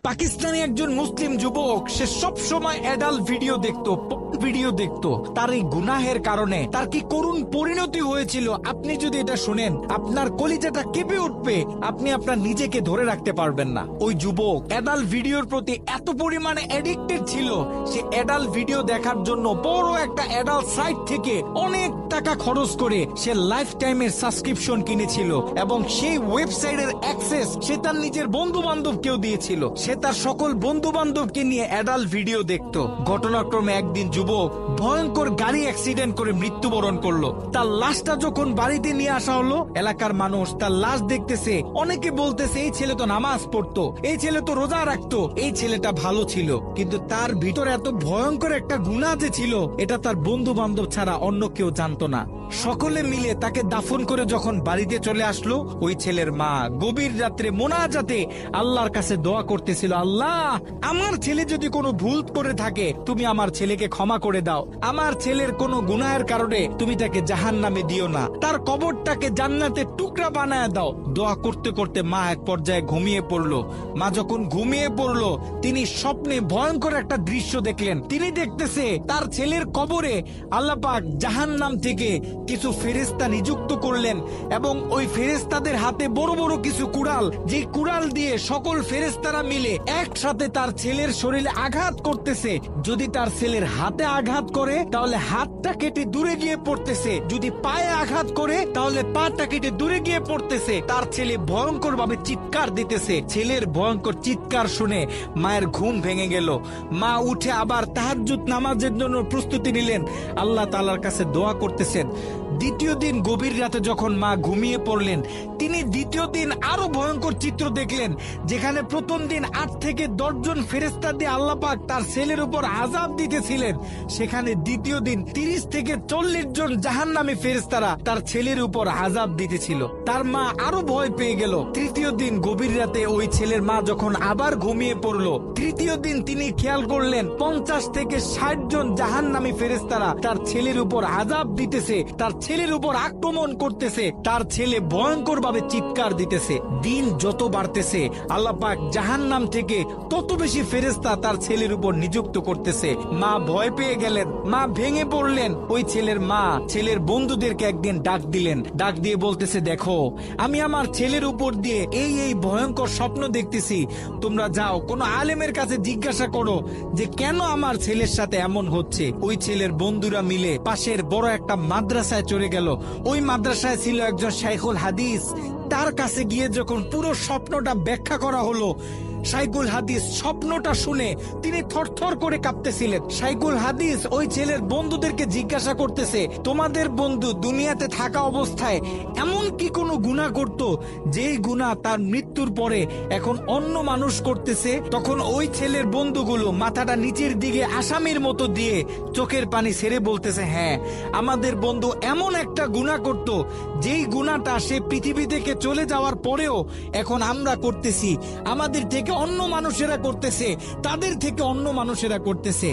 পাকিস্তানি একজন মুসলিম যুবক, সে সব সময় অ্যাডাল্ট ভিডিও দেখতো। তার এই গুনাহের কারণে তার কি করুণ পরিণতি হয়েছিল আপনি যদি এটা শুনেন, আপনার কলিজাটা কেঁপে উঠবে। আপনি আপনার নিজেকে ধরে রাখতে পারবেন না। ওই যুবক অ্যাডাল্ট ভিডিওর প্রতি এত পরিমাণে অ্যাডিক্টেড ছিল, সে অ্যাডাল্ট ভিডিও দেখার জন্য বড় একটা অ্যাডাল্ট সাইট থেকে অনেক টাকা খরচ করে সে লাইফ টাইমের সাবস্ক্রিপশন কিনেছিল এবং সেই ওয়েবসাইটের অ্যাক্সেস সে তার নিজের বন্ধু বান্ধবকেও দিয়েছিল। সে তার সকল বন্ধু বান্ধবকে নিয়ে অ্যাডাল্ট ভিডিও দেখতো। ঘটনাক্রমে একদিন যুবক ভয়ঙ্কর গাড়ি অ্যাক্সিডেন্ট করে মৃত্যুবরণ করলো। তার লাশটা যখন বাড়িতে নিয়ে আসা হলো, এলাকার মানুষ তার লাশ দেখতেছে। অনেকে বলতেছে এই ছেলে তো নামাজ পড়তো, এই ছেলে তো রোজা রাখতো, এই ছেলেটা ভালো ছিল। কিন্তু তার ভিতরে এত ভয়ঙ্কর একটা গুনাহ যে ছিল, এটা তার বন্ধু বান্ধব ছাড়া অন্য কেউ জানতো না। সকলে মিলে তাকে দাফন করে যখন বাড়িতে চলে আসলো, ওই ছেলের মা গভীর রাত্রে মোনাজাতে আল্লাহর কাছে দোয়া করতেছিল, আল্লাহ, আমার ছেলে যদি কোনো ভুল করে থাকে তুমি আমার ছেলেকে ক্ষমা করে দাও। আমার ছেলের কোনো গুনাহের কারণে তুমি তাকে জাহান্নামে দিও না, তার কবরটাকে জান্নাতের টুকরা বানায় দাও। দোয়া করতে করতে মা এক পর্যায়ে ঘুমিয়ে পড়লো। মা যখন ঘুমিয়ে পড়লো, তিনি স্বপ্নে ভয়ঙ্কর একটা দৃশ্য দেখলেন। তিনি দেখতেছে তার ছেলের কবরে আল্লাহ পাক জাহান্নাম থেকে কিছু ফেরেশতা নিযুক্ত করলেন এবং ওই ফেরেশতাদের হাতে বড় বড় কিছু কুড়াল, যে কুড়াল দিয়ে সকল ফেরেশতারা মিলে একসাথে তার ছেলের শরীরে আঘাত করতেছে। যদি তার ছেলের হাতে আঘাত করে তাহলে হাতটা কেটে দূরে গিয়ে পড়তেছে, যদি পায়ে আঘাত করে তাহলে পাটা কেটে দূরে গিয়ে পড়তেছে। তার ছেলে ভয়ঙ্কর ভাবে চিৎকার দিতেছে। ছেলের ভয়ঙ্কর চিৎকার শুনে মায়ের ঘুম ভেঙে গেল। মা উঠে আবার তাহাজ্জুদ নামাজের জন্য প্রস্তুতি নিলেন, আল্লাহ তাআলার কাছে দোয়া করতেছেন। দ্বিতীয় দিন গভীর রাতে যখন মা ঘুমিয়ে পড়লেন, তিনি দ্বিতীয় দিন আরো ভয়ঙ্কর চিত্র দেখলেন। যেখানে প্রথম দিন 8 থেকে 10 জন ফেরেশতা দিয়ে আল্লাহ পাক তার ছেলের উপর আযাব দিতেছিলেন, সেখানে দ্বিতীয় দিন 30 থেকে 40 জন জাহান্নামী ফেরেশতারা তার ছেলের উপর আযাব দিতেছিল। তার মা আরো ভয় পেয়ে গেল। তৃতীয় দিন গভীর রাতে ওই ছেলের মা যখন আবার ঘুমিয়ে পড়লো, তৃতীয় দিন তিনি খেয়াল করলেন 50 থেকে 60 জন জাহান্নামী ফেরেশতারা তার ছেলের উপর আযাব দিতেছে, তার ছেলের উপর আক্রমণ করতেছে। তার ছেলে ভয়ঙ্কর ভাবে চিৎকার দিতেছে। দিন যত বাড়তেছে আল্লাহ পাক জাহান্নাম থেকে তত বেশি ফেরেশতা তার ছেলের উপর নিযুক্ত করতেছে। মা ভয় পেয়ে গেলেন, মা ভেঙে পড়লেন। ওই ছেলের মা ছেলের বন্ধুদেরকে একদিন ডাক দিলেন, ডাক দিয়ে বলতেছে, দেখো, আমি আমার ছেলের উপর দিয়ে এই ভয়ঙ্কর স্বপ্ন দেখতেছি। তোমরা যাও কোনো আলেমের কাছে জিজ্ঞাসা করো যে কেন আমার ছেলের সাথে এমন হচ্ছে। ওই ছেলের বন্ধুরা মিলে পাশের বড় একটা মাদ্রাসায় চলে গেল। ওই মাদ্রাসায় ছিল একজন শাইখুল হাদিস। তার কাছে গিয়ে যখন পুরো স্বপ্নটা ব্যাখ্যা করা হলো, শাইখুল হাদিস স্বপ্নটা শুনে তিনি থরথর করে কাঁপতেছিলেন। শাইখুল হাদিস ওই ছেলের বন্ধুদেরকে জিজ্ঞাসা করতেছে, তোমাদের বন্ধু দুনিয়াতে থাকা অবস্থায় এমন কি কোনো গুনাহ করত যেই গুনাহ তার মৃত্যুর পরে এখন অন্য মানুষ করতেছে? তখন ওই ছেলের বন্ধুগুলো মাথাটা নিচের দিকে আসামির মতো দিয়ে চোখের পানি ছেড়ে বলতেছে, হ্যাঁ, আমাদের বন্ধু এমন একটা গুনাহ করত যেই গুনাহটা সে পৃথিবী থেকে চলে যাওয়ার পরেও এখন আমরা করতেছি, আমাদের থেকে অন্য মানুষেরা করতেছে, তাদের থেকে অন্য মানুষেরা করতেছে।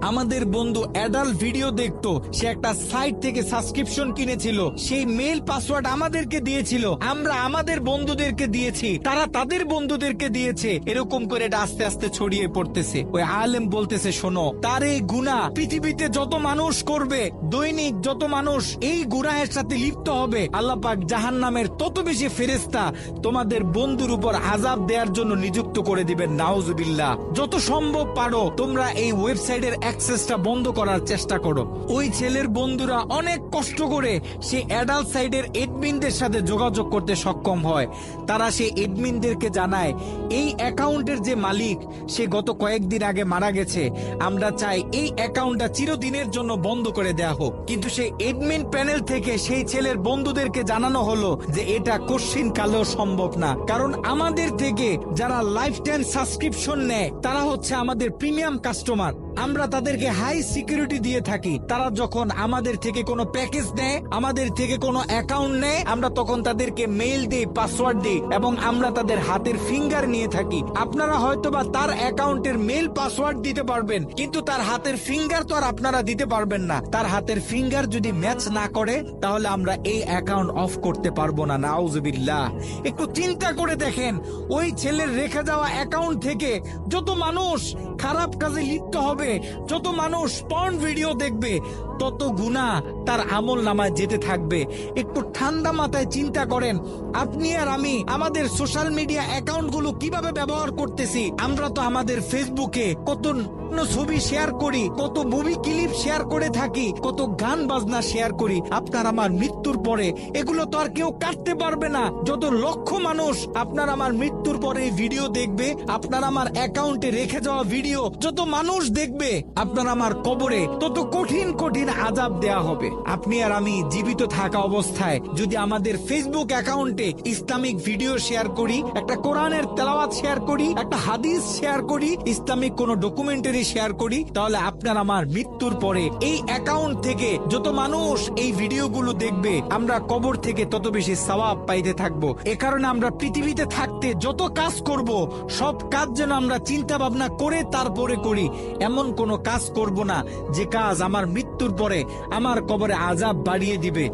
আমাদের বন্ধু অ্যাডাল্ট ভিডিও দেখতো, সে একটা সাইট থেকে সাবস্ক্রিপশন কিনেছিল, সেই মেল পাসওয়ার্ড আমাদেরকে দিয়েছিল, আমরা আমাদের বন্ধুদেরকে দিয়েছি, তারা তাদের বন্ধুদেরকে দিয়েছে। এরকম করে এটা আস্তে আস্তে ছড়িয়ে পড়তেছে। ওই আলেম বলতেছে, শোনো, তার এই গুনাহ পৃথিবীতে যত মানুষ করবে, দৈনিক যত মানুষ এই গুনাহের সাথে লিপ্ত হবে, আল্লাহ পাক জাহান্নামের তত বেশি ফেরেশতা তোমাদের বন্ধুর উপর আযাব দেওয়ার জন্য নিযুক্ত করে দিবেন। নাউজুবিল্লাহ। যত সম্ভব পারো তোমরা এই ওয়েবসাইটের অ্যাক্সেসটা বন্ধ করার চেষ্টা করো। ওই ছেলের বন্ধুরা অনেক কষ্ট করে সেই অ্যাডাল্ট সাইটের এডমিনদের সাথে যোগাযোগ করতে সক্ষম হয়। তারা সেই এডমিনদেরকে জানায়, এই অ্যাকাউন্টের যে মালিক সে গত কয়েকদিন আগে মারা গেছে, আমরা চাই এই অ্যাকাউন্টটা চিরদিনের জন্য বন্ধ করে দেয়া হোক। কিন্তু সেই এডমিন প্যানেল থেকে সেই ছেলের বন্ধুদেরকে জানানো হলো যে এটা কশ্চিন কালেও সম্ভব না, কারণ আমাদের থেকে যারা লাইফ টাইম সাবস্ক্রিপশন নেয় তারা হচ্ছে আমাদের প্রিমিয়াম কাস্টমার। আমরা তাদেরকে হাই সিকিউরিটি দিয়ে থাকি। তারা যখন আমাদের থেকে কোনো প্যাকেজ নেয়, আমাদের থেকে কোনো অ্যাকাউন্ট নেয়, আমরা তখন তাদেরকে মেইল দিই, পাসওয়ার্ড দিই এবং আমরা তাদের হাতের ফিঙ্গার নিয়ে থাকি। আপনারা হয়তোবা তার অ্যাকাউন্টের মেইল পাসওয়ার্ড দিতে পারবেন, কিন্তু তার হাতের ফিঙ্গার তো আর আপনারা দিতে পারবেন না। তার হাতের ফিঙ্গার যদি ম্যাচ না করে তাহলে আমরা এই অ্যাকাউন্ট অফ করতে পারবো না। নাউজুবিল্লাহ। একটু চিন্তা করে দেখেন, ওই ছেলের রেখে যাওয়া অ্যাকাউন্ট থেকে যত মানুষ খারাপ কাজে লিপ্ত হবে, যত মানুষ পর্ন ভিডিও দেখবে, তত গুনাহ তার আমল নামায় যেতে থাকবে। একটু ঠান্ডা মাথায় চিন্তা করেন, আপনি আর আমি আমাদের সোশ্যাল মিডিয়া অ্যাকাউন্টগুলো কিভাবে ব্যবহার করতেছি। আমরা তো আমাদের ফেসবুকে কত ছবি শেয়ার করি, কত মুভি ক্লিপ শেয়ার করে থাকি, কত গান বাজনা শেয়ার করি। আপনার আমার মৃত্যুর পরে এগুলো তো আর কেউ কাটতে পারবে না। যত লক্ষ মানুষ আপনার আমার মৃত্যুর পরে এই ভিডিও দেখবে, আপনার আমার অ্যাকাউন্টে রেখে যাওয়া ভিডিও যত মানুষ দেখবে, আপনার আমার কবরে তত কঠিন কঠিন আযাব দেয়া হবে। আপনি আর আমি জীবিত থাকা অবস্থায় যদি আমাদের ফেসবুক অ্যাকাউন্টে ইসলামিক ভিডিও শেয়ার করি, একটা কোরআনের তেলাওয়াত শেয়ার করি, একটা হাদিস শেয়ার করি, ইসলামিক কোনো ডকুমেন্টারি শেয়ার করি, তাহলে আপনার আমার মৃত্যুর পরে এই অ্যাকাউন্ট থেকে যত মানুষ এই ভিডিওগুলো দেখবে, আমরা কবর থেকে তত বেশি সওয়াব পাইতে থাকবো। এ কারণে আমরা পৃথিবীতে থাকতে যত কাজ করব, সব কাজ যেন আমরা চিন্তা ভাবনা করে তারপরে করি। এমন কোনো কাজ করব না যে কাজ আমার মৃত্যুর পরে আমার কবরে আযাব বাড়িয়ে দিবে।